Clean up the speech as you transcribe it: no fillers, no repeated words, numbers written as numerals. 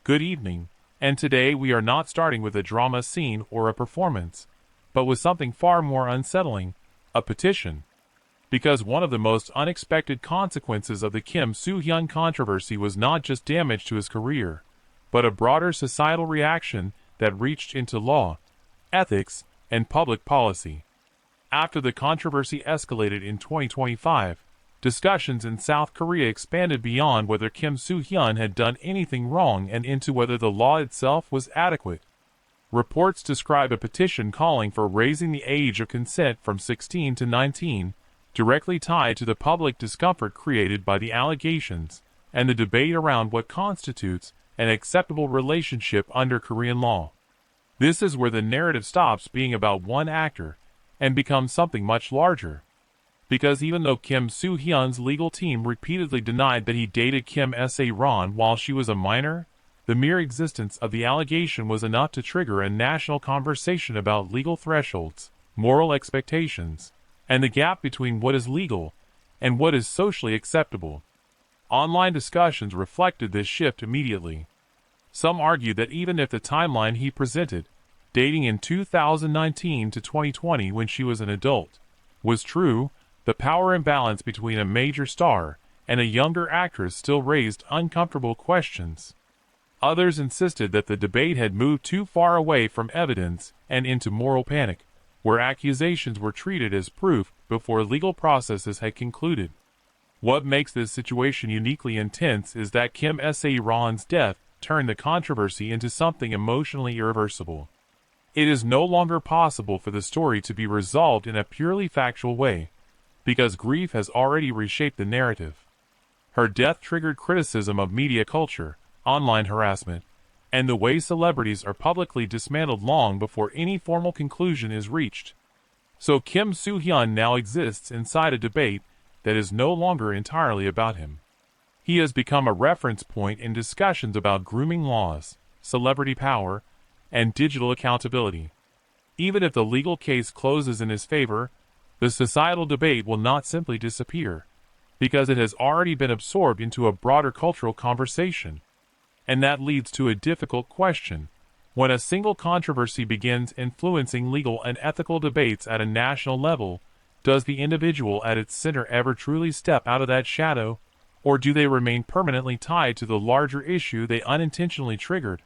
Good evening, and today we are not starting with a drama scene or a performance, but with something far more unsettling, a petition. Because one of the most unexpected consequences of the Kim Soo Hyun controversy was not just damage to his career, but a broader societal reaction that reached into law, ethics, and public policy. After the controversy escalated in 2025, discussions in South Korea expanded beyond whether Kim Soo Hyun had done anything wrong and into whether the law itself was adequate. Reports describe a petition calling for raising the age of consent from 16 to 19, directly tied to the public discomfort created by the allegations and the debate around what constitutes an acceptable relationship under Korean law. This is where the narrative stops being about one actor and becomes something much larger. Because even though Kim Soo Hyun's legal team repeatedly denied that he dated Kim Soo Hyun while she was a minor, the mere existence of the allegation was enough to trigger a national conversation about legal thresholds, moral expectations, and the gap between what is legal and what is socially acceptable. Online discussions reflected this shift immediately. Some argued that even if the timeline he presented, dating in 2019 to 2020 when she was an adult, was true, the power imbalance between a major star and a younger actress still raised uncomfortable questions. Others insisted that the debate had moved too far away from evidence and into moral panic, where accusations were treated as proof before legal processes had concluded. What makes this situation uniquely intense is that Kim Soo Hyun's death turned the controversy into something emotionally irreversible. It is no longer possible for the story to be resolved in a purely factual way, because grief has already reshaped the narrative. Her death triggered criticism of media culture, online harassment, and the way celebrities are publicly dismantled long before any formal conclusion is reached. So Kim Soo Hyun now exists inside a debate that is no longer entirely about him. He has become a reference point in discussions about grooming laws, celebrity power, and digital accountability. Even if the legal case closes in his favor, the societal debate will not simply disappear, because it has already been absorbed into a broader cultural conversation. And that leads to a difficult question. When a single controversy begins influencing legal and ethical debates at a national level, does the individual at its center ever truly step out of that shadow, or do they remain permanently tied to the larger issue they unintentionally triggered?